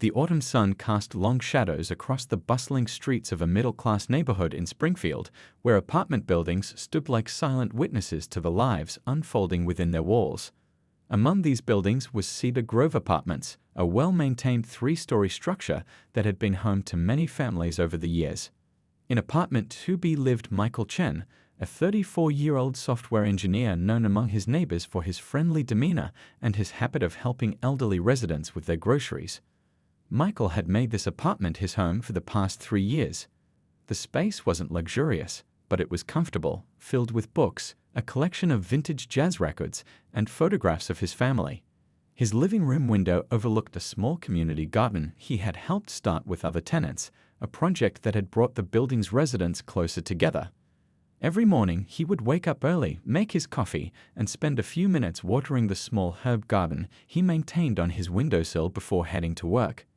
The autumn sun cast long shadows across the bustling streets of a middle-class neighborhood in Springfield, where apartment buildings stood like silent witnesses to the lives unfolding within their walls. Among these buildings was Cedar Grove Apartments, a well-maintained three-story structure that had been home to many families over the years. In apartment 2B lived Michael Chen, a 34-year-old software engineer known among his neighbors for his friendly demeanor and his habit of helping elderly residents with their groceries. Michael had made this apartment his home for the past 3 years. The space wasn't luxurious, but it was comfortable, filled with books, a collection of vintage jazz records, and photographs of his family. His living room window overlooked a small community garden he had helped start with other tenants, a project that had brought the building's residents closer together. Every morning, he would wake up early, make his coffee, and spend a few minutes watering the small herb garden he maintained on his windowsill before heading to work.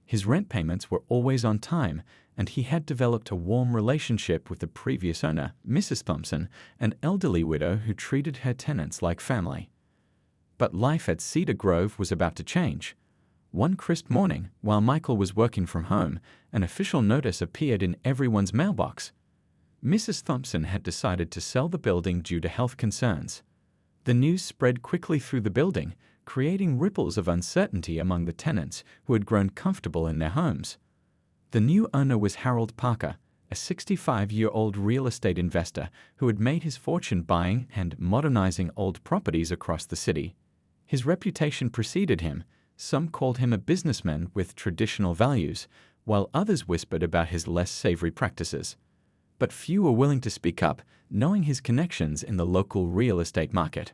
His rent payments were always on time, and he had developed a warm relationship with the previous owner, Mrs. Thompson, an elderly widow who treated her tenants like family. But life at Cedar Grove was about to change. One crisp morning, while Michael was working from home, an official notice appeared in everyone's mailbox. Mrs. Thompson had decided to sell the building due to health concerns. The news spread quickly through the building, creating ripples of uncertainty among the tenants who had grown comfortable in their homes. The new owner was Harold Parker, a 65-year-old real estate investor who had made his fortune buying and modernizing old properties across the city. His reputation preceded him. Some called him a businessman with traditional values, while others whispered about his less savory practices. But few were willing to speak up, knowing his connections in the local real estate market.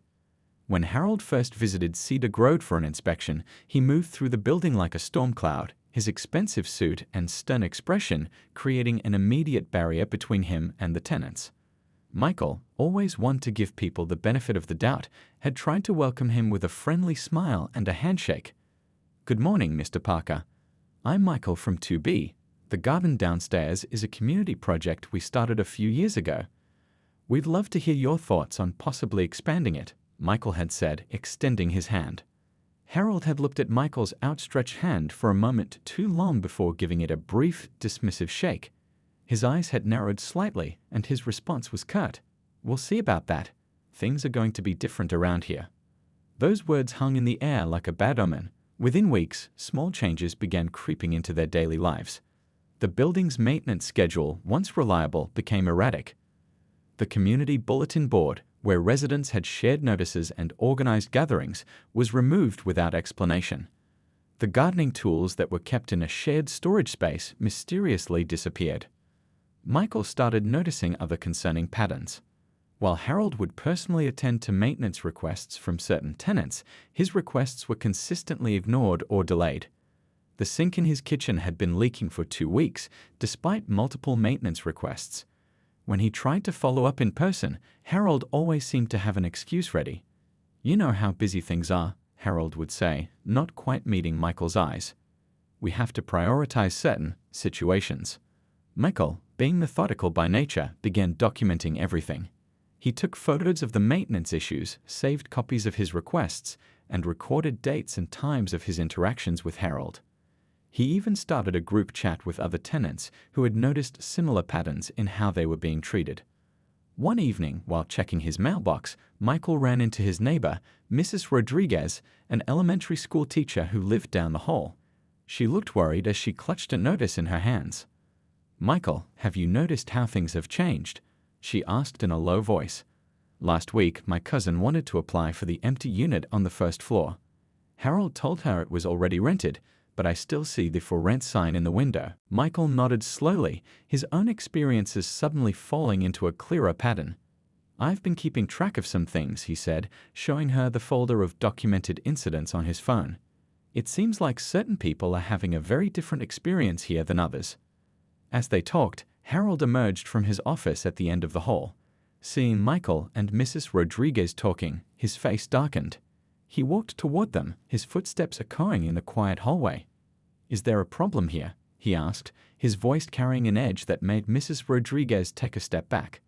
When Harold first visited Cedar Grove for an inspection, he moved through the building like a storm cloud, his expensive suit and stern expression creating an immediate barrier between him and the tenants. Michael, always one to give people the benefit of the doubt, had tried to welcome him with a friendly smile and a handshake. "Good morning, Mr. Parker. I'm Michael from 2B. The garden downstairs is a community project we started a few years ago. We'd love to hear your thoughts on possibly expanding it," Michael had said, extending his hand. Harold had looked at Michael's outstretched hand for a moment too long before giving it a brief, dismissive shake. His eyes had narrowed slightly, and his response was curt. "We'll see about that. Things are going to be different around here." Those words hung in the air like a bad omen. Within weeks, small changes began creeping into their daily lives. The building's maintenance schedule, once reliable, became erratic. The community bulletin board, where residents had shared notices and organized gatherings, was removed without explanation. The gardening tools that were kept in a shared storage space mysteriously disappeared. Michael started noticing other concerning patterns. While Harold would personally attend to maintenance requests from certain tenants, his requests were consistently ignored or delayed. The sink in his kitchen had been leaking for 2 weeks, despite multiple maintenance requests. When he tried to follow up in person, Harold always seemed to have an excuse ready. "You know how busy things are," Harold would say, not quite meeting Michael's eyes. "We have to prioritize certain situations." Michael, being methodical by nature, began documenting everything. He took photos of the maintenance issues, saved copies of his requests, and recorded dates and times of his interactions with Harold. He even started a group chat with other tenants who had noticed similar patterns in how they were being treated. One evening, while checking his mailbox, Michael ran into his neighbor, Mrs. Rodriguez, an elementary school teacher who lived down the hall. She looked worried as she clutched a notice in her hands. "Michael, have you noticed how things have changed?" she asked in a low voice. "Last week, my cousin wanted to apply for the empty unit on the first floor. Harold told her it was already rented, but I still see the for rent sign in the window." Michael nodded slowly, his own experiences suddenly falling into a clearer pattern. "I've been keeping track of some things," he said, showing her the folder of documented incidents on his phone. "It seems like certain people are having a very different experience here than others." As they talked, Harold emerged from his office at the end of the hall. Seeing Michael and Mrs. Rodriguez talking, his face darkened. He walked toward them, his footsteps echoing in the quiet hallway. "Is there a problem here?" he asked, his voice carrying an edge that made Mrs. Rodriguez take a step back.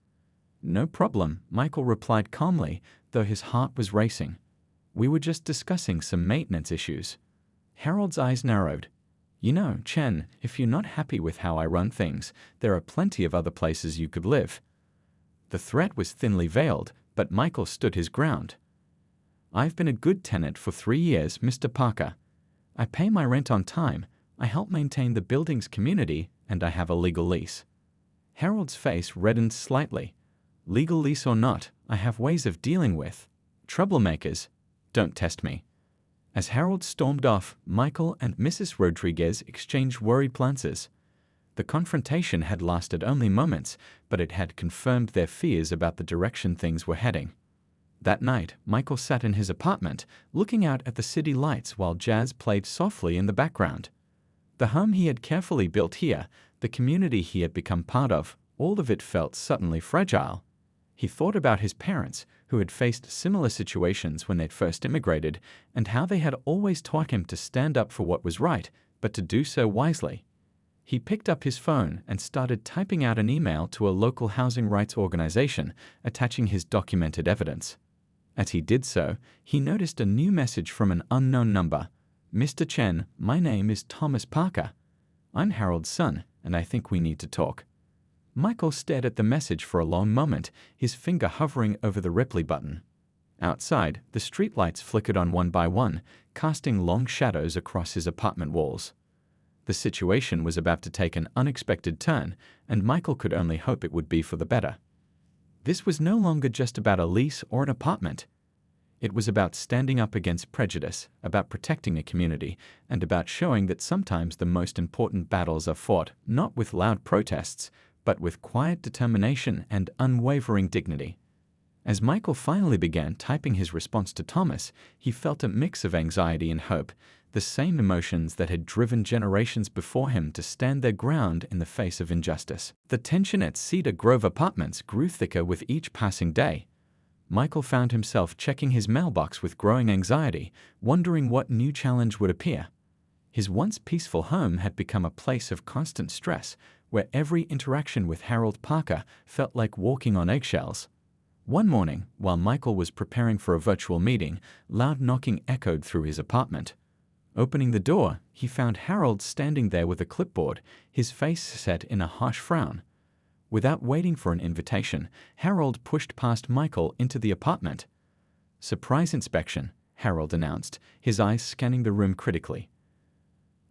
"No problem," Michael replied calmly, though his heart was racing. "We were just discussing some maintenance issues." Harold's eyes narrowed. You know, Chen, if you're not happy with how I run things, there are plenty of other places you could live. The threat was thinly veiled, but Michael stood his ground. I've been a good tenant for 3 years, Mr. Parker. I pay my rent on time, I help maintain the building's community, and I have a legal lease. Harold's face reddened slightly. Legal lease or not, I have ways of dealing with troublemakers. Don't test me. As Harold stormed off, Michael and Mrs. Rodriguez exchanged worried glances. The confrontation had lasted only moments, but it had confirmed their fears about the direction things were heading. That night, Michael sat in his apartment, looking out at the city lights while jazz played softly in the background. The home he had carefully built here, the community he had become part of, all of it felt suddenly fragile. He thought about his parents, who had faced similar situations when they'd first immigrated, and how they had always taught him to stand up for what was right, but to do so wisely. He picked up his phone and started typing out an email to a local housing rights organization, attaching his documented evidence. As he did so, he noticed a new message from an unknown number. Mr. Chen, my name is Thomas Parker. I'm Harold's son, and I think we need to talk. Michael stared at the message for a long moment, his finger hovering over the reply button. Outside, the streetlights flickered on one by one, casting long shadows across his apartment walls. The situation was about to take an unexpected turn, and Michael could only hope it would be for the better. This was no longer just about a lease or an apartment. It was about standing up against prejudice, about protecting a community, and about showing that sometimes the most important battles are fought not with loud protests, but with quiet determination and unwavering dignity. As Michael finally began typing his response to Thomas, he felt a mix of anxiety and hope, the same emotions that had driven generations before him to stand their ground in the face of injustice. The tension at Cedar Grove Apartments grew thicker with each passing day. Michael found himself checking his mailbox with growing anxiety, wondering what new challenge would appear. His once peaceful home had become a place of constant stress, where every interaction with Harold Parker felt like walking on eggshells. One morning, while Michael was preparing for a virtual meeting, loud knocking echoed through his apartment. Opening the door, he found Harold standing there with a clipboard, his face set in a harsh frown. Without waiting for an invitation, Harold pushed past Michael into the apartment. "Surprise inspection," Harold announced, his eyes scanning the room critically.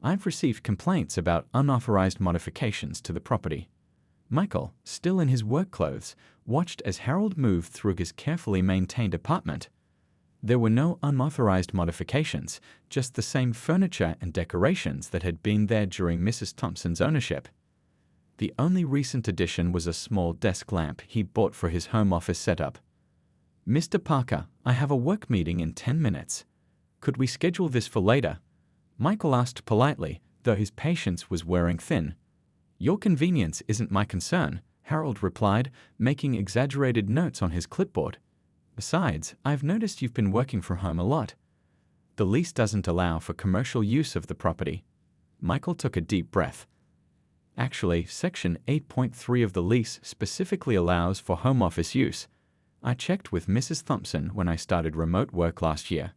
"I've received complaints about unauthorized modifications to the property." Michael, still in his work clothes, watched as Harold moved through his carefully maintained apartment. There were no unauthorized modifications, just the same furniture and decorations that had been there during Mrs. Thompson's ownership. The only recent addition was a small desk lamp he bought for his home office setup. "Mr. Parker, I have a work meeting in 10 minutes. Could we schedule this for later?" Michael asked politely, though his patience was wearing thin. "Your convenience isn't my concern," Harold replied, making exaggerated notes on his clipboard. "Besides, I've noticed you've been working from home a lot. The lease doesn't allow for commercial use of the property." Michael took a deep breath. "Actually, Section 8.3 of the lease specifically allows for home office use. I checked with Mrs. Thompson when I started remote work last year."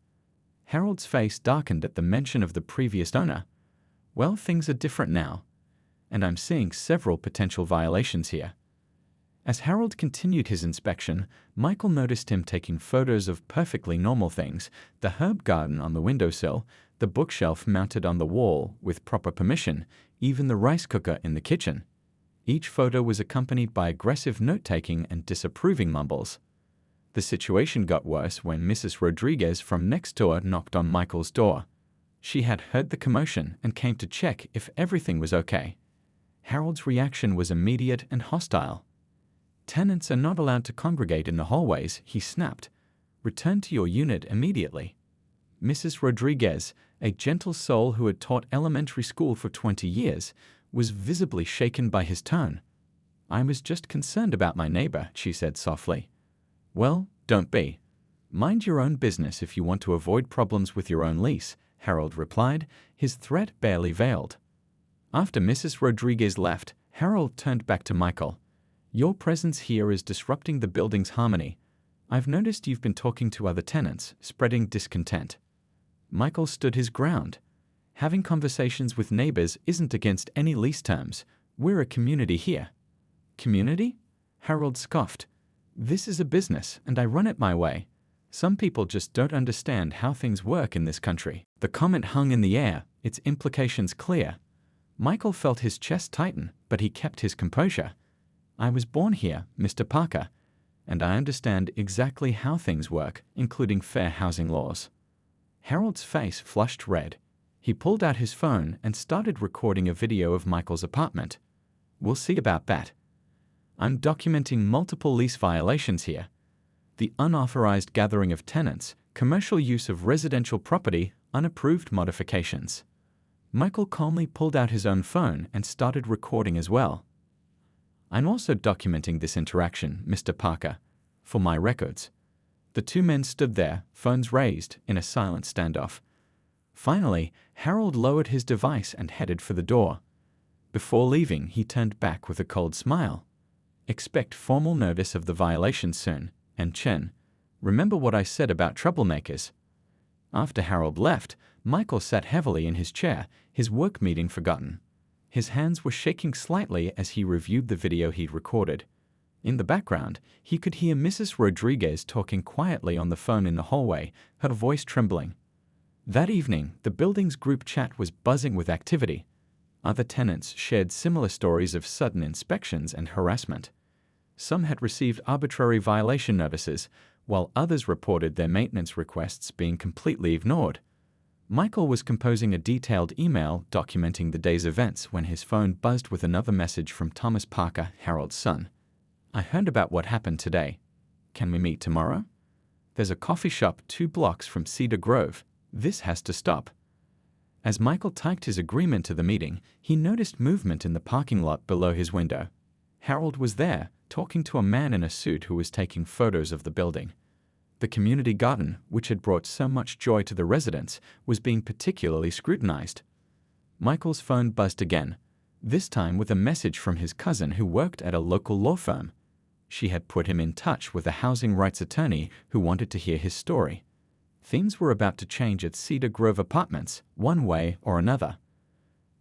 Harold's face darkened at the mention of the previous owner. "Well, things are different now, and I'm seeing several potential violations here." As Harold continued his inspection, Michael noticed him taking photos of perfectly normal things: the herb garden on the windowsill, the bookshelf mounted on the wall with proper permission, even the rice cooker in the kitchen. Each photo was accompanied by aggressive note-taking and disapproving mumbles. The situation got worse when Mrs. Rodriguez from next door knocked on Michael's door. She had heard the commotion and came to check if everything was okay. Harold's reaction was immediate and hostile. "Tenants are not allowed to congregate in the hallways," he snapped. "Return to your unit immediately." Mrs. Rodriguez, a gentle soul who had taught elementary school for 20 years, was visibly shaken by his tone. "I was just concerned about my neighbor," she said softly. "Well, don't be. Mind your own business if you want to avoid problems with your own lease," Harold replied, his threat barely veiled. After Mrs. Rodriguez left, Harold turned back to Michael. "Your presence here is disrupting the building's harmony. I've noticed you've been talking to other tenants, spreading discontent." Michael stood his ground. Having conversations with neighbors isn't against any lease terms. We're a community here." "Community?" Harold scoffed. "This is a business, and I run it my way. Some people just don't understand how things work in this country." The comment hung in the air, its implications clear. Michael felt his chest tighten, but he kept his composure. "I was born here, Mr. Parker, and I understand exactly how things work, including fair housing laws." Harold's face flushed red. He pulled out his phone and started recording a video of Michael's apartment. "We'll see about that. I'm documenting multiple lease violations here. The unauthorized gathering of tenants, commercial use of residential property, unapproved modifications." Michael calmly pulled out his own phone and started recording as well. "I'm also documenting this interaction, Mr. Parker, for my records." The two men stood there, phones raised, in a silent standoff. Finally, Harold lowered his device and headed for the door. Before leaving, he turned back with a cold smile. "Expect formal notice of the violation soon, and Chen, remember what I said about troublemakers." After Harold left, Michael sat heavily in his chair, his work meeting forgotten. His hands were shaking slightly as he reviewed the video he'd recorded. In the background, he could hear Mrs. Rodriguez talking quietly on the phone in the hallway, her voice trembling. That evening, the building's group chat was buzzing with activity. Other tenants shared similar stories of sudden inspections and harassment. Some had received arbitrary violation notices, while others reported their maintenance requests being completely ignored. Michael was composing a detailed email documenting the day's events when his phone buzzed with another message from Thomas Parker, Harold's son. "I heard about what happened today. Can we meet tomorrow? There's a coffee shop 2 blocks from Cedar Grove. This has to stop." As Michael typed his agreement to the meeting, he noticed movement in the parking lot below his window. Harold was there, talking to a man in a suit who was taking photos of the building. The community garden, which had brought so much joy to the residents, was being particularly scrutinized. Michael's phone buzzed again, this time with a message from his cousin who worked at a local law firm. She had put him in touch with a housing rights attorney who wanted to hear his story. Things were about to change at Cedar Grove Apartments, one way or another.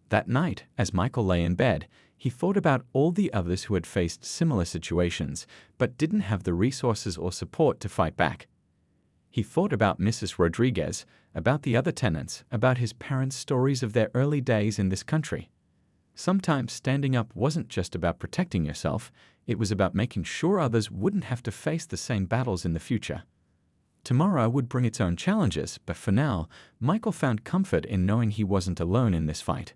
That night, as Michael lay in bed, he thought about all the others who had faced similar situations, but didn't have the resources or support to fight back. He thought about Mrs. Rodriguez, about the other tenants, about his parents' stories of their early days in this country. Sometimes standing up wasn't just about protecting yourself, it was about making sure others wouldn't have to face the same battles in the future. Tomorrow would bring its own challenges, but for now, Michael found comfort in knowing he wasn't alone in this fight.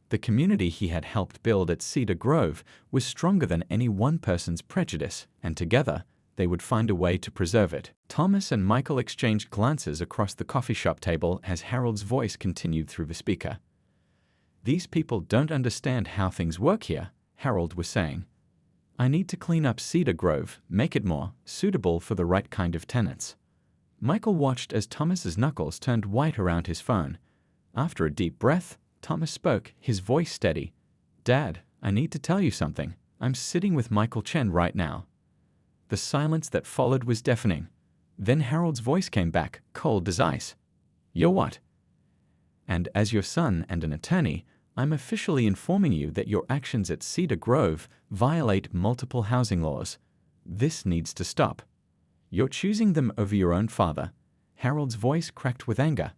The community he had helped build at Cedar Grove was stronger than any one person's prejudice, and together, they would find a way to preserve it. Thomas and Michael exchanged glances across the coffee shop table as Harold's voice continued through the speaker. "These people don't understand how things work here," Harold was saying. "I need to clean up Cedar Grove, make it more suitable for the right kind of tenants." Michael watched as Thomas's knuckles turned white around his phone. After a deep breath, Thomas spoke, his voice steady. "Dad, I need to tell you something. I'm sitting with Michael Chen right now." The silence that followed was deafening. Then Harold's voice came back, cold as ice. "You're what?" "And as your son and an attorney, I'm officially informing you that your actions at Cedar Grove violate multiple housing laws. This needs to stop. You're choosing them over your own father." Harold's voice cracked with anger.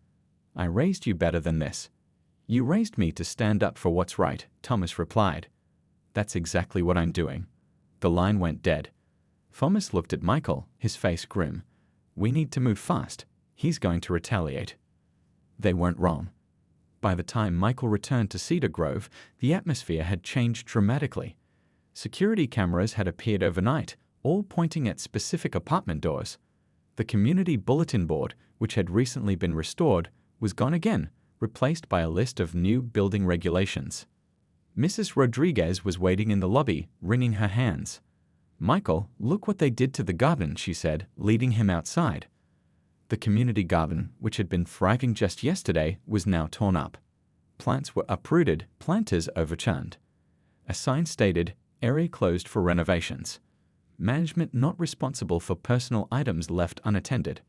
"I raised you better than this." "You raised me to stand up for what's right," Thomas replied. "That's exactly what I'm doing." The line went dead. Thomas looked at Michael, his face grim. "We need to move fast. He's going to retaliate." They weren't wrong. By the time Michael returned to Cedar Grove, the atmosphere had changed dramatically. Security cameras had appeared overnight, all pointing at specific apartment doors. The community bulletin board, which had recently been restored, was gone again, replaced by a list of new building regulations. Mrs. Rodriguez was waiting in the lobby, wringing her hands. "Michael, look what they did to the garden," she said, leading him outside. The community garden, which had been thriving just yesterday, was now torn up. Plants were uprooted, planters overturned. A sign stated, "Area closed for renovations. Management not responsible for personal items left unattended."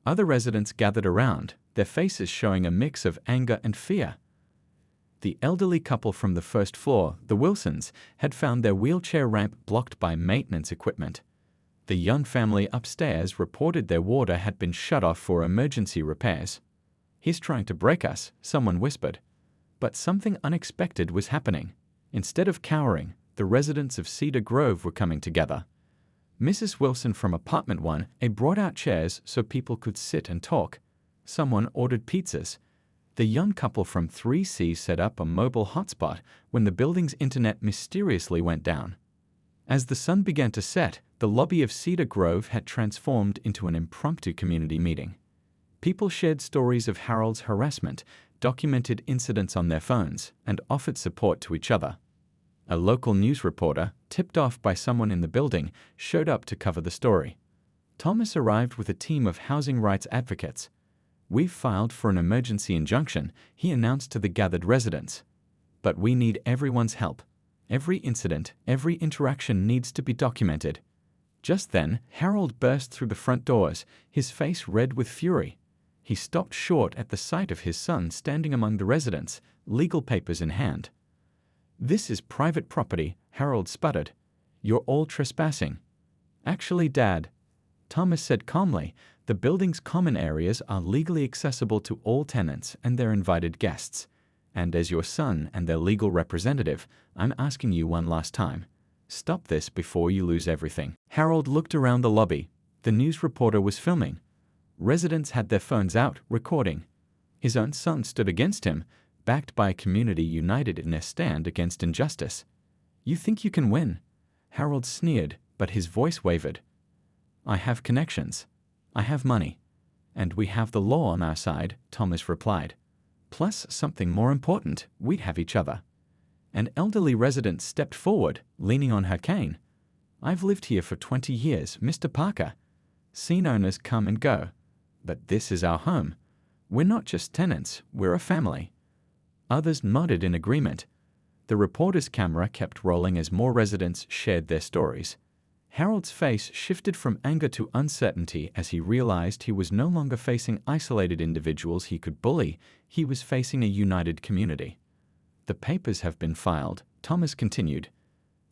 Other residents gathered around, their faces showing a mix of anger and fear. The elderly couple from the first floor, the Wilsons, had found their wheelchair ramp blocked by maintenance equipment. The Young family upstairs reported their water had been shut off for emergency repairs. "He's trying to break us," someone whispered. But something unexpected was happening. Instead of cowering, the residents of Cedar Grove were coming together. Mrs. Wilson from apartment 1A brought out chairs so people could sit and talk. Someone ordered pizzas. The young couple from 3C set up a mobile hotspot when the building's internet mysteriously went down. As the sun began to set, the lobby of Cedar Grove had transformed into an impromptu community meeting. People shared stories of Harold's harassment, documented incidents on their phones, and offered support to each other. A local news reporter, tipped off by someone in the building, showed up to cover the story. Thomas arrived with a team of housing rights advocates. "We've filed for an emergency injunction," he announced to the gathered residents. "But we need everyone's help. Every incident, every interaction needs to be documented." Just then, Harold burst through the front doors, his face red with fury. He stopped short at the sight of his son standing among the residents, legal papers in hand. "This is private property," Harold sputtered. "You're all trespassing." "Actually, Dad," Thomas said calmly, "the building's common areas are legally accessible to all tenants and their invited guests. And as your son and their legal representative, I'm asking you one last time. Stop this before you lose everything." Harold looked around the lobby. The news reporter was filming. Residents had their phones out, recording. His own son stood against him, backed by a community united in their stand against injustice. "You think you can win?" Harold sneered, but his voice wavered. "I have connections. I have money. And we have the law on our side," Thomas replied. "Plus something more important, we have each other." An elderly resident stepped forward, leaning on her cane. "I've lived here for 20 years, Mr. Parker. Seen owners come and go. But this is our home. We're not just tenants, we're a family." Others nodded in agreement. The reporter's camera kept rolling as more residents shared their stories. Harold's face shifted from anger to uncertainty as he realized he was no longer facing isolated individuals he could bully, he was facing a united community. "The papers have been filed," Thomas continued.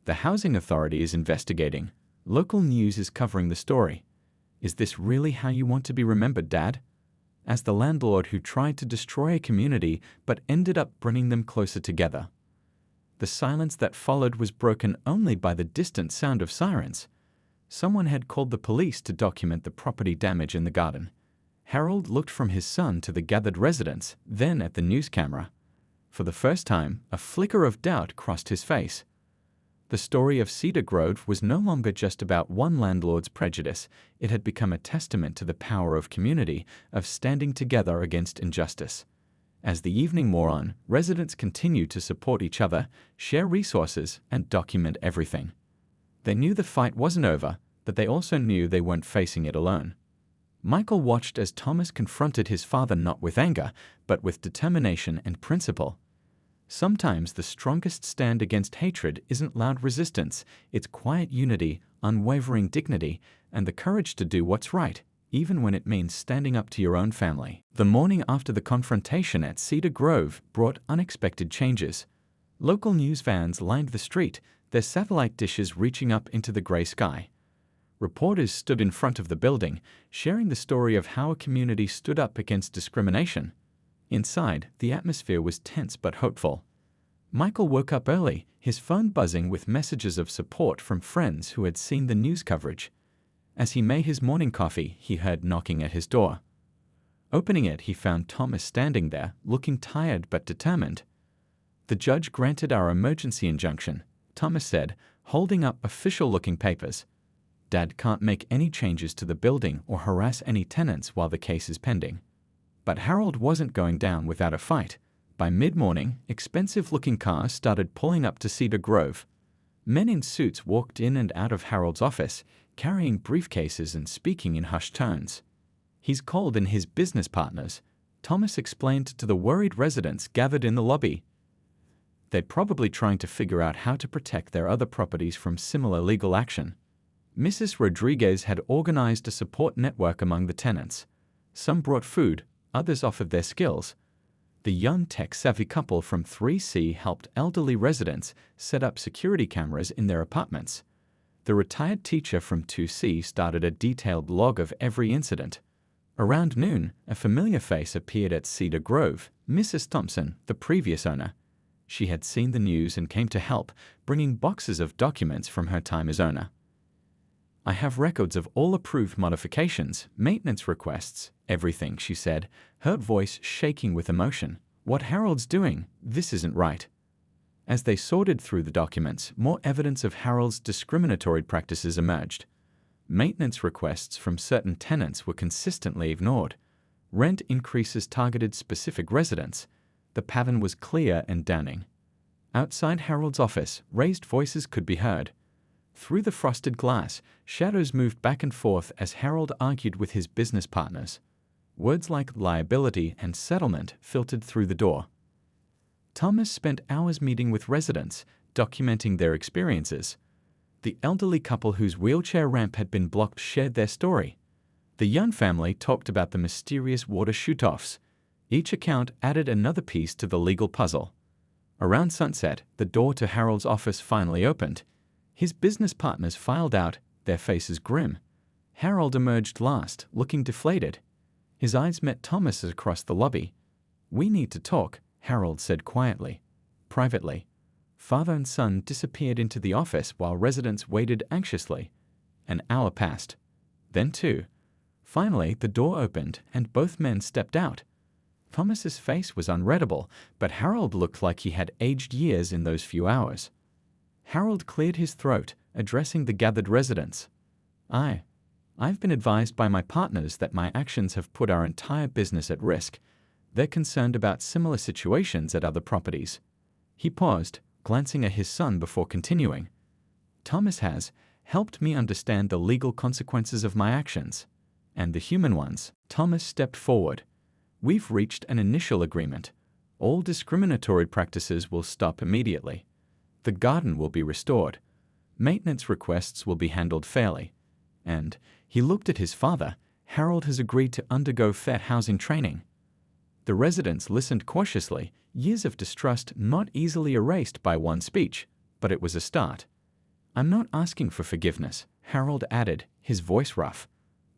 "The Housing Authority is investigating. Local news is covering the story. Is this really how you want to be remembered, Dad? As the landlord who tried to destroy a community but ended up bringing them closer together." The silence that followed was broken only by the distant sound of sirens. Someone had called the police to document the property damage in the garden. Harold looked from his son to the gathered residents, then at the news camera. For the first time, a flicker of doubt crossed his face. The story of Cedar Grove was no longer just about one landlord's prejudice. It had become a testament to the power of community, of standing together against injustice. As the evening wore on, residents continued to support each other, share resources, and document everything. They knew the fight wasn't over, but they also knew they weren't facing it alone. Michael watched as Thomas confronted his father not with anger, but with determination and principle. Sometimes the strongest stand against hatred isn't loud resistance, it's quiet unity, unwavering dignity, and the courage to do what's right, even when it means standing up to your own family. The morning after the confrontation at Cedar Grove brought unexpected changes. Local news vans lined the street, their satellite dishes reaching up into the gray sky. Reporters stood in front of the building, sharing the story of how a community stood up against discrimination. Inside, the atmosphere was tense but hopeful. Michael woke up early, his phone buzzing with messages of support from friends who had seen the news coverage. As he made his morning coffee, he heard knocking at his door. Opening it, he found Thomas standing there, looking tired but determined. "The judge granted our emergency injunction," Thomas said, holding up official-looking papers. "Dad can't make any changes to the building or harass any tenants while the case is pending." But Harold wasn't going down without a fight. By mid-morning, expensive-looking cars started pulling up to Cedar Grove. Men in suits walked in and out of Harold's office, carrying briefcases and speaking in hushed tones. "He's called in his business partners," Thomas explained to the worried residents gathered in the lobby. "They're probably trying to figure out how to protect their other properties from similar legal action." Mrs. Rodriguez had organized a support network among the tenants. Some brought food, others offered their skills. The young tech-savvy couple from 3C helped elderly residents set up security cameras in their apartments. The retired teacher from 2C started a detailed log of every incident. Around noon, a familiar face appeared at Cedar Grove, Mrs. Thompson, the previous owner. She had seen the news and came to help, bringing boxes of documents from her time as owner. "I have records of all approved modifications, maintenance requests, everything," she said, her voice shaking with emotion. "What Harold's doing, this isn't right." As they sorted through the documents, more evidence of Harold's discriminatory practices emerged. Maintenance requests from certain tenants were consistently ignored. Rent increases targeted specific residents. The pattern was clear and damning. Outside Harold's office, raised voices could be heard. Through the frosted glass, shadows moved back and forth as Harold argued with his business partners. Words like liability and settlement filtered through the door. Thomas spent hours meeting with residents, documenting their experiences. The elderly couple whose wheelchair ramp had been blocked shared their story. The young family talked about the mysterious water shoot-offs. Each account added another piece to the legal puzzle. Around sunset, the door to Harold's office finally opened. His business partners filed out, their faces grim. Harold emerged last, looking deflated. His eyes met Thomas's across the lobby. "We need to talk," Harold said quietly. Privately, father and son disappeared into the office while residents waited anxiously. An hour passed. Then two. Finally, the door opened and both men stepped out. Thomas's face was unreadable, but Harold looked like he had aged years in those few hours. Harold cleared his throat, addressing the gathered residents. I've been advised by my partners that my actions have put our entire business at risk. They're concerned about similar situations at other properties." He paused, glancing at his son before continuing. "Thomas has helped me understand the legal consequences of my actions. And the human ones." Thomas stepped forward. "We've reached an initial agreement. All discriminatory practices will stop immediately. The garden will be restored. Maintenance requests will be handled fairly. And," he looked at his father, "Harold has agreed to undergo fair housing training." The residents listened cautiously, years of distrust not easily erased by one speech, but it was a start. "I'm not asking for forgiveness," Harold added, his voice rough.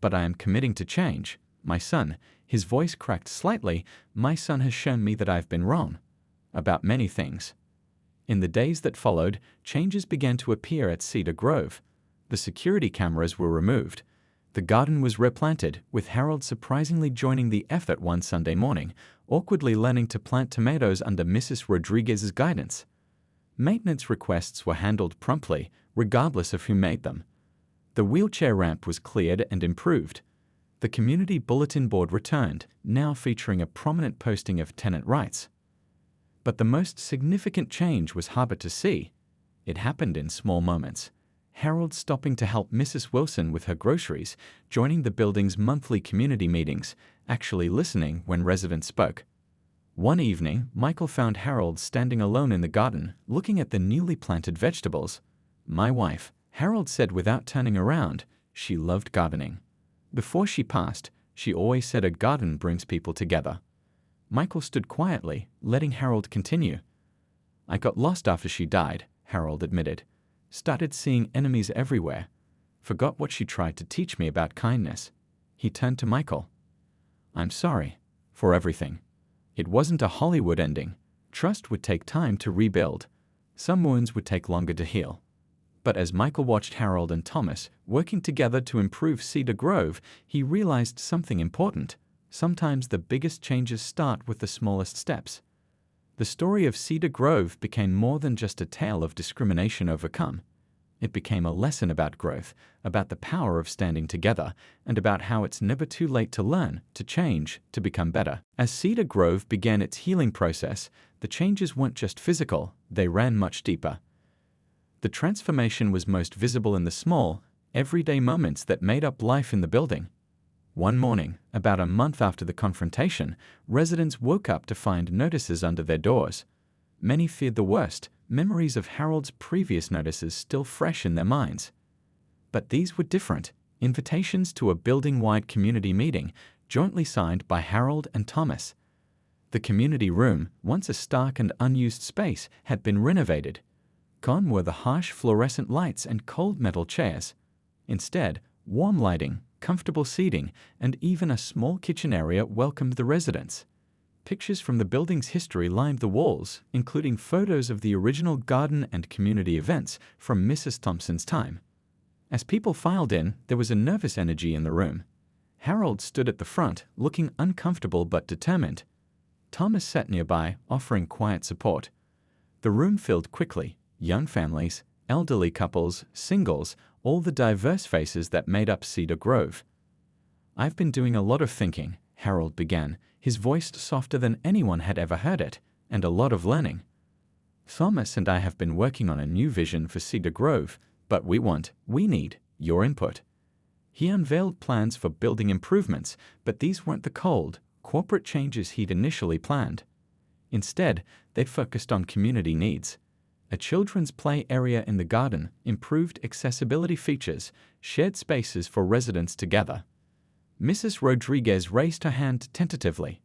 "But I am committing to change. My son," his voice cracked slightly, "my son has shown me that I've been wrong. About many things." In the days that followed, changes began to appear at Cedar Grove. The security cameras were removed. The garden was replanted, with Harold surprisingly joining the effort one Sunday morning, awkwardly learning to plant tomatoes under Mrs. Rodriguez's guidance. Maintenance requests were handled promptly, regardless of who made them. The wheelchair ramp was cleared and improved. The community bulletin board returned, now featuring a prominent posting of tenant rights. But the most significant change was harder to see. It happened in small moments. Harold stopping to help Mrs. Wilson with her groceries, joining the building's monthly community meetings, actually listening when residents spoke. One evening, Michael found Harold standing alone in the garden, looking at the newly planted vegetables. "My wife," Harold said without turning around. She loved gardening. Before she passed, she always said a garden brings people together. Michael stood quietly, letting Harold continue. "I got lost after she died," Harold admitted. "Started seeing enemies everywhere. Forgot what she tried to teach me about kindness." He turned to Michael. "I'm sorry for everything. It wasn't a Hollywood ending. Trust would take time to rebuild. Some wounds would take longer to heal." But as Michael watched Harold and Thomas working together to improve Cedar Grove, he realized something important. Sometimes the biggest changes start with the smallest steps. The story of Cedar Grove became more than just a tale of discrimination overcome. It became a lesson about growth, about the power of standing together, and about how it's never too late to learn, to change, to become better. As Cedar Grove began its healing process, the changes weren't just physical, they ran much deeper. The transformation was most visible in the small, everyday moments that made up life in the building. One morning, about a month after the confrontation, residents woke up to find notices under their doors. Many feared the worst, memories of Harold's previous notices still fresh in their minds. But these were different, invitations to a building-wide community meeting, jointly signed by Harold and Thomas. The community room, once a stark and unused space, had been renovated. Gone were the harsh fluorescent lights and cold metal chairs. Instead, warm lighting, comfortable seating, and even a small kitchen area welcomed the residents. Pictures from the building's history lined the walls, including photos of the original garden and community events from Mrs. Thompson's time. As people filed in, there was a nervous energy in the room. Harold stood at the front, looking uncomfortable but determined. Thomas sat nearby, offering quiet support. The room filled quickly. Young families, elderly couples, singles, all the diverse faces that made up Cedar Grove. "I've been doing a lot of thinking," Harold began, his voice softer than anyone had ever heard it, "and a lot of learning. Thomas and I have been working on a new vision for Cedar Grove, but we need your input." He unveiled plans for building improvements, but these weren't the cold, corporate changes he'd initially planned. Instead, they focused on community needs. A children's play area in the garden, improved accessibility features, shared spaces for residents to gather. Mrs. Rodriguez raised her hand tentatively.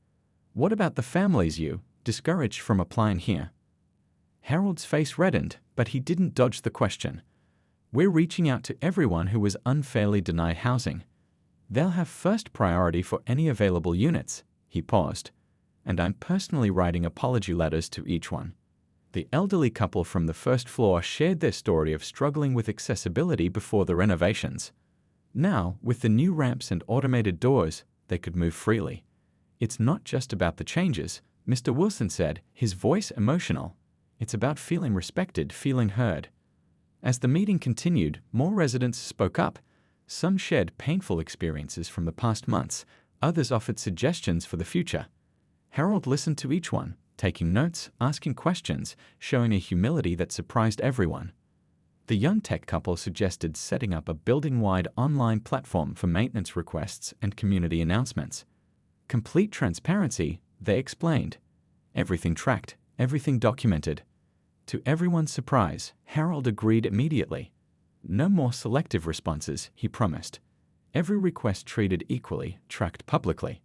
"What about the families discouraged from applying here?" Harold's face reddened, but he didn't dodge the question. "We're reaching out to everyone who was unfairly denied housing. They'll have first priority for any available units." He paused. "And I'm personally writing apology letters to each one." The elderly couple from the first floor shared their story of struggling with accessibility before the renovations. Now, with the new ramps and automated doors, they could move freely. "It's not just about the changes," Mr. Wilson said, his voice emotional. "It's about feeling respected, feeling heard." As the meeting continued, more residents spoke up. Some shared painful experiences from the past months, others offered suggestions for the future. Harold listened to each one, taking notes, asking questions, showing a humility that surprised everyone. The young tech couple suggested setting up a building-wide online platform for maintenance requests and community announcements. Complete transparency, they explained. Everything tracked, everything documented. To everyone's surprise, Harold agreed immediately. No more selective responses, he promised. Every request treated equally, tracked publicly.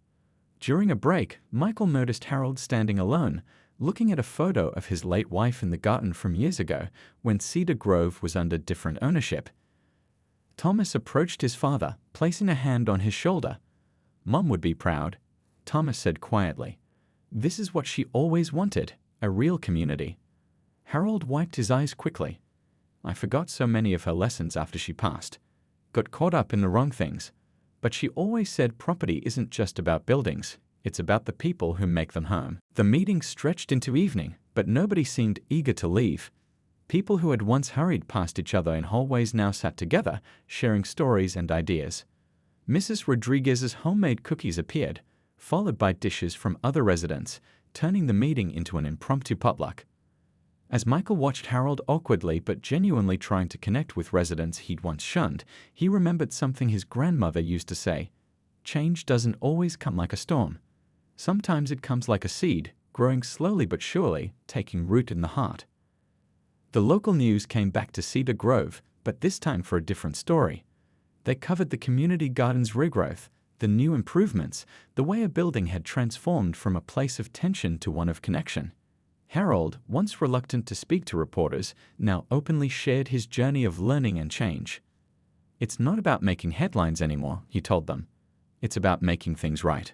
During a break, Michael noticed Harold standing alone, looking at a photo of his late wife in the garden from years ago when Cedar Grove was under different ownership. Thomas approached his father, placing a hand on his shoulder. "Mom would be proud," Thomas said quietly. "This is what she always wanted, a real community." Harold wiped his eyes quickly. "I forgot so many of her lessons after she passed. Got caught up in the wrong things. But she always said property isn't just about buildings, it's about the people who make them home." The meeting stretched into evening, but nobody seemed eager to leave. People who had once hurried past each other in hallways now sat together, sharing stories and ideas. Mrs. Rodriguez's homemade cookies appeared, followed by dishes from other residents, turning the meeting into an impromptu potluck. As Michael watched Harold awkwardly but genuinely trying to connect with residents he'd once shunned, he remembered something his grandmother used to say: "Change doesn't always come like a storm. Sometimes it comes like a seed, growing slowly but surely, taking root in the heart." The local news came back to Cedar Grove, but this time for a different story. They covered the community garden's regrowth, the new improvements, the way a building had transformed from a place of tension to one of connection. Harold, once reluctant to speak to reporters, now openly shared his journey of learning and change. "It's not about making headlines anymore," he told them. "It's about making things right."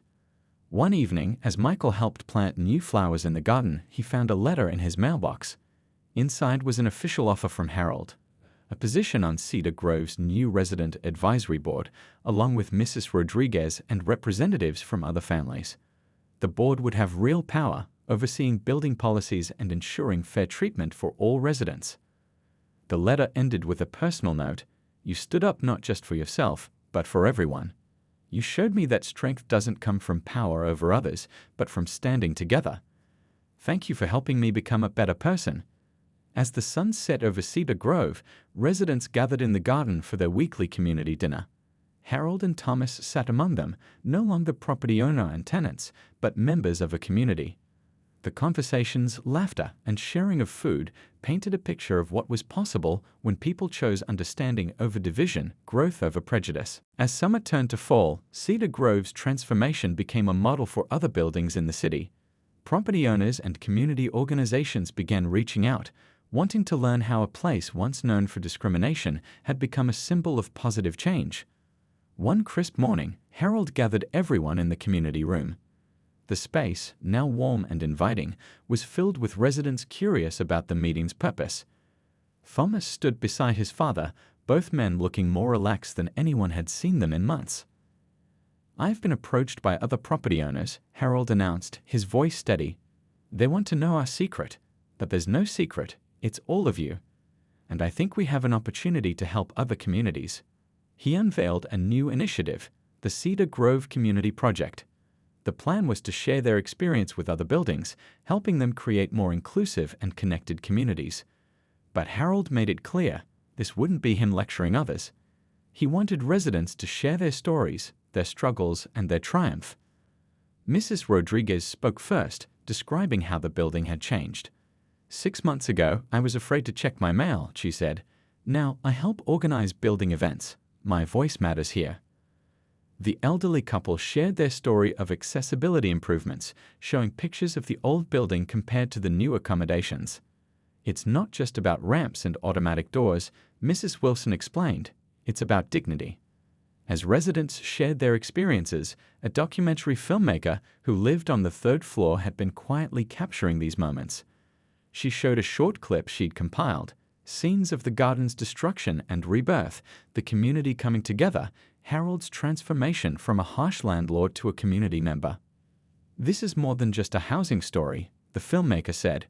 One evening, as Michael helped plant new flowers in the garden, he found a letter in his mailbox. Inside was an official offer from Harold, a position on Cedar Grove's new resident advisory board, along with Mrs. Rodriguez and representatives from other families. The board would have real power, overseeing building policies and ensuring fair treatment for all residents. The letter ended with a personal note: "You stood up not just for yourself, but for everyone. You showed me that strength doesn't come from power over others, but from standing together. Thank you for helping me become a better person." As the sun set over Cedar Grove, residents gathered in the garden for their weekly community dinner. Harold and Thomas sat among them, no longer property owner and tenants, but members of a community. The conversations, laughter, and sharing of food painted a picture of what was possible when people chose understanding over division, growth over prejudice. As summer turned to fall, Cedar Grove's transformation became a model for other buildings in the city. Property owners and community organizations began reaching out, wanting to learn how a place once known for discrimination had become a symbol of positive change. One crisp morning, Harold gathered everyone in the community room. The space, now warm and inviting, was filled with residents curious about the meeting's purpose. Thomas stood beside his father, both men looking more relaxed than anyone had seen them in months. "I've been approached by other property owners," Harold announced, his voice steady. "They want to know our secret, but there's no secret, it's all of you. And I think we have an opportunity to help other communities." He unveiled a new initiative, the Cedar Grove Community Project. The plan was to share their experience with other buildings, helping them create more inclusive and connected communities. But Harold made it clear, this wouldn't be him lecturing others. He wanted residents to share their stories, their struggles, and their triumph. Mrs. Rodriguez spoke first, describing how the building had changed. "6 months ago, I was afraid to check my mail," she said. "Now I help organize building events. My voice matters here." The elderly couple shared their story of accessibility improvements, showing pictures of the old building compared to the new accommodations. "It's not just about ramps and automatic doors," Mrs. Wilson explained. "It's about dignity." As residents shared their experiences, a documentary filmmaker who lived on the 3rd floor had been quietly capturing these moments. She showed a short clip she'd compiled, scenes of the garden's destruction and rebirth, the community coming together, Harold's transformation from a harsh landlord to a community member. "This is more than just a housing story," the filmmaker said.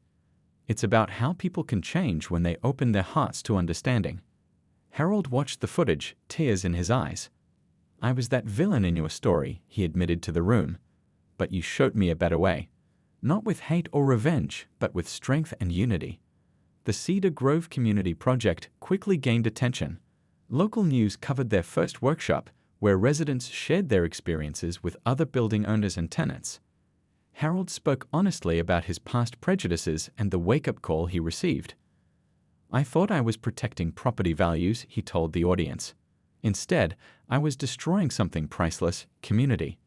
"It's about how people can change when they open their hearts to understanding." Harold watched the footage, tears in his eyes. "I was that villain in your story," he admitted to the room. "But you showed me a better way. Not with hate or revenge, but with strength and unity." The Cedar Grove Community Project quickly gained attention. Local news covered their first workshop, where residents shared their experiences with other building owners and tenants. Harold spoke honestly about his past prejudices and the wake-up call he received. "I thought I was protecting property values," he told the audience. "Instead, I was destroying something priceless, community."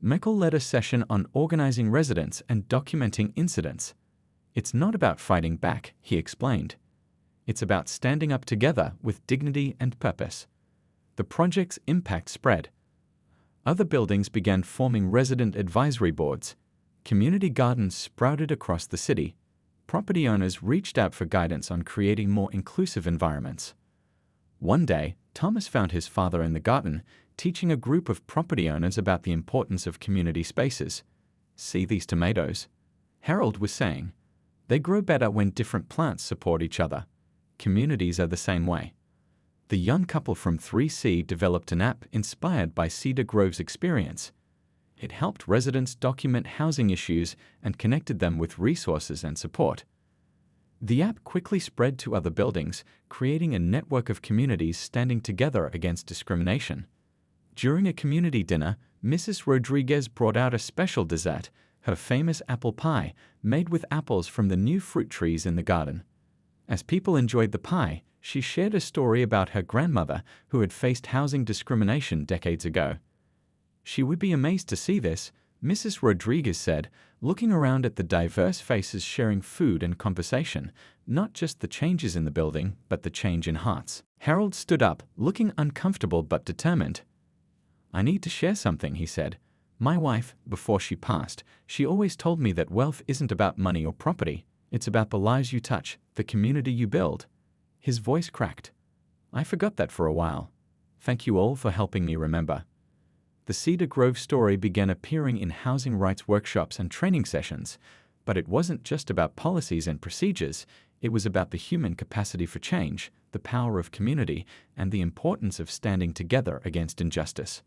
Michael led a session on organizing residents and documenting incidents. "It's not about fighting back," he explained. "It's about standing up together with dignity and purpose." The project's impact spread. Other buildings began forming resident advisory boards. Community gardens sprouted across the city. Property owners reached out for guidance on creating more inclusive environments. One day, Thomas found his father in the garden, teaching a group of property owners about the importance of community spaces. "See these tomatoes?" Harold was saying. "They grow better when different plants support each other. Communities are the same way." The young couple from 3C developed an app inspired by Cedar Grove's experience. It helped residents document housing issues and connected them with resources and support. The app quickly spread to other buildings, creating a network of communities standing together against discrimination. During a community dinner, Mrs. Rodriguez brought out a special dessert, her famous apple pie, made with apples from the new fruit trees in the garden. As people enjoyed the pie, she shared a story about her grandmother who had faced housing discrimination decades ago. "She would be amazed to see this," Mrs. Rodriguez said, looking around at the diverse faces sharing food and conversation, not just the changes in the building, but the change in hearts. Harold stood up, looking uncomfortable but determined. "I need to share something," he said. "My wife, before she passed, she always told me that wealth isn't about money or property. It's about the lives you touch, the community you build." His voice cracked. "I forgot that for a while. Thank you all for helping me remember." The Cedar Grove story began appearing in housing rights workshops and training sessions, but it wasn't just about policies and procedures. It was about the human capacity for change, the power of community, and the importance of standing together against injustice.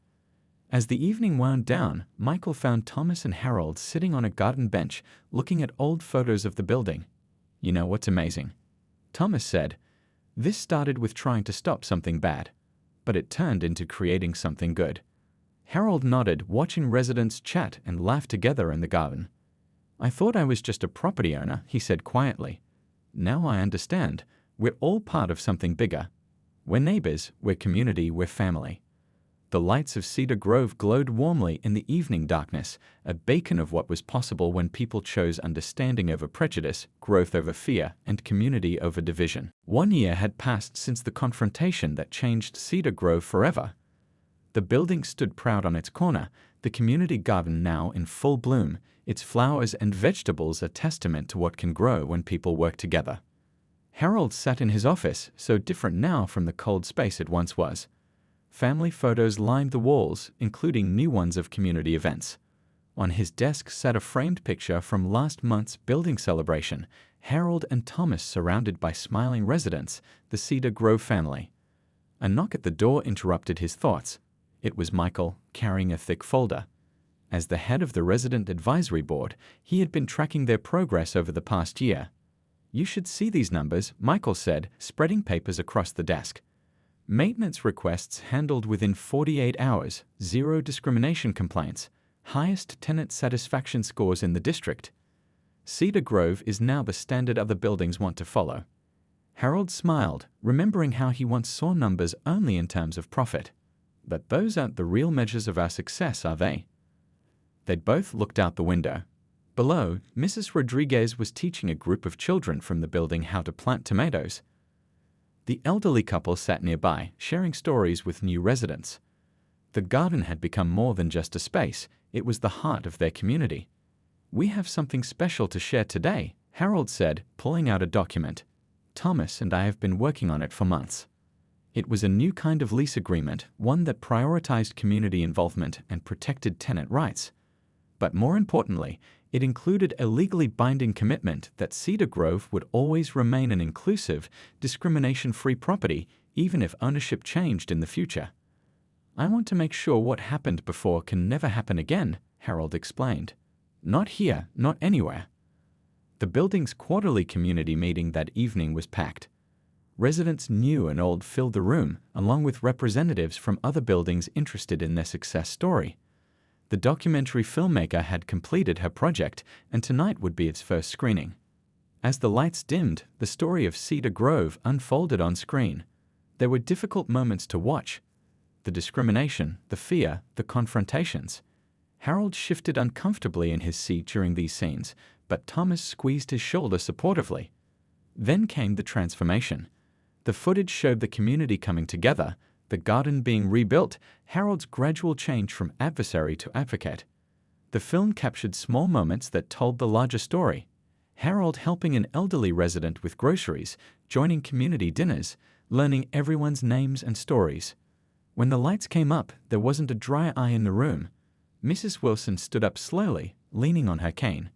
As the evening wound down, Michael found Thomas and Harold sitting on a garden bench, looking at old photos of the building. "You know what's amazing?" Thomas said. "This started with trying to stop something bad, but it turned into creating something good." Harold nodded, watching residents chat and laugh together in the garden. I thought I was just a property owner, he said quietly. Now I understand. We're all part of something bigger. We're neighbors, we're community, we're family. The lights of Cedar Grove glowed warmly in the evening darkness, a beacon of what was possible when people chose understanding over prejudice, growth over fear, and community over division. 1 year had passed since the confrontation that changed Cedar Grove forever. The building stood proud on its corner, the community garden now in full bloom, its flowers and vegetables a testament to what can grow when people work together. Harold sat in his office, so different now from the cold space it once was. Family photos lined the walls, including new ones of community events. On his desk sat a framed picture from last month's building celebration, Harold and Thomas surrounded by smiling residents, the Cedar Grove family. A knock at the door interrupted his thoughts. It was Michael, carrying a thick folder. As the head of the resident advisory board, he had been tracking their progress over the past year. "You should see these numbers," Michael said, spreading papers across the desk. Maintenance requests handled within 48 hours, 0 discrimination complaints, highest tenant satisfaction scores in the district. Cedar Grove is now the standard other buildings want to follow. Harold smiled, remembering how he once saw numbers only in terms of profit. But those aren't the real measures of our success, are they? They'd both looked out the window. Below, Mrs. Rodriguez was teaching a group of children from the building how to plant tomatoes. The elderly couple sat nearby, sharing stories with new residents. The garden had become more than just a space, it was the heart of their community. "We have something special to share today," Harold said, pulling out a document. "Thomas and I have been working on it for months." It was a new kind of lease agreement, one that prioritized community involvement and protected tenant rights. But more importantly, it included a legally binding commitment that Cedar Grove would always remain an inclusive, discrimination-free property, even if ownership changed in the future. "I want to make sure what happened before can never happen again," Harold explained. "Not here, not anywhere." The building's quarterly community meeting that evening was packed. Residents new and old filled the room, along with representatives from other buildings interested in their success story. The documentary filmmaker had completed her project, and tonight would be its first screening. As the lights dimmed, the story of Cedar Grove unfolded on screen. There were difficult moments to watch. The discrimination, the fear, the confrontations. Harold shifted uncomfortably in his seat during these scenes, but Thomas squeezed his shoulder supportively. Then came the transformation. The footage showed the community coming together, the garden being rebuilt, Harold's gradual change from adversary to advocate. The film captured small moments that told the larger story. Harold helping an elderly resident with groceries, joining community dinners, learning everyone's names and stories. When the lights came up, there wasn't a dry eye in the room. Mrs. Wilson stood up slowly, leaning on her cane.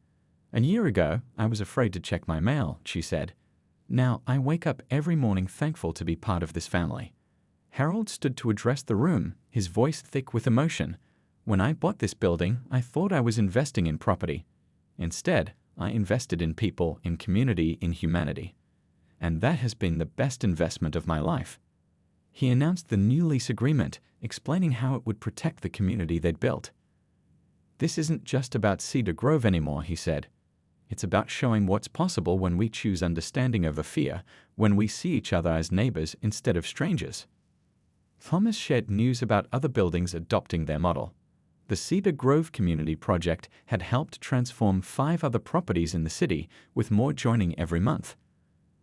"A year ago, I was afraid to check my mail," she said. "Now I wake up every morning thankful to be part of this family." Harold stood to address the room, his voice thick with emotion. "When I bought this building, I thought I was investing in property. Instead, I invested in people, in community, in humanity. And that has been the best investment of my life." He announced the new lease agreement, explaining how it would protect the community they'd built. "This isn't just about Cedar Grove anymore," he said. "It's about showing what's possible when we choose understanding over fear, when we see each other as neighbors instead of strangers." Thomas shared news about other buildings adopting their model. The Cedar Grove Community Project had helped transform 5 other properties in the city, with more joining every month.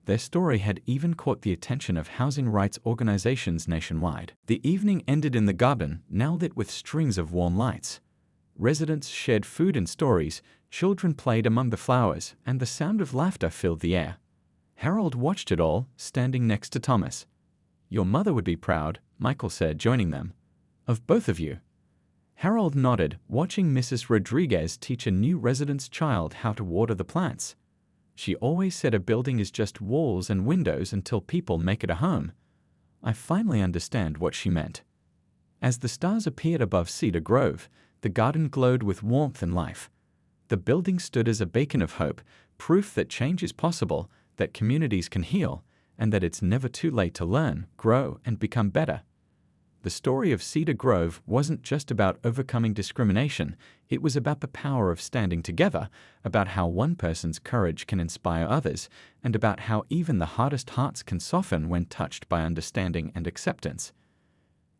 Their story had even caught the attention of housing rights organizations nationwide. The evening ended in the garden, now lit with strings of warm lights. Residents shared food and stories, children played among the flowers, and the sound of laughter filled the air. Harold watched it all, standing next to Thomas. "Your mother would be proud," Michael said, joining them. "Of both of you." Harold nodded, watching Mrs. Rodriguez teach a new resident's child how to water the plants. "She always said a building is just walls and windows until people make it a home." I finally understand what she meant. As the stars appeared above Cedar Grove, the garden glowed with warmth and life. The building stood as a beacon of hope, proof that change is possible, that communities can heal, and that it's never too late to learn, grow, and become better. The story of Cedar Grove wasn't just about overcoming discrimination, it was about the power of standing together, about how one person's courage can inspire others, and about how even the hardest hearts can soften when touched by understanding and acceptance.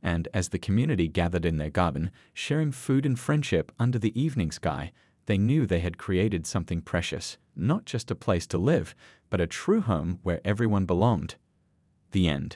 And as the community gathered in their garden, sharing food and friendship under the evening sky, they knew they had created something precious, not just a place to live, but a true home where everyone belonged. The end.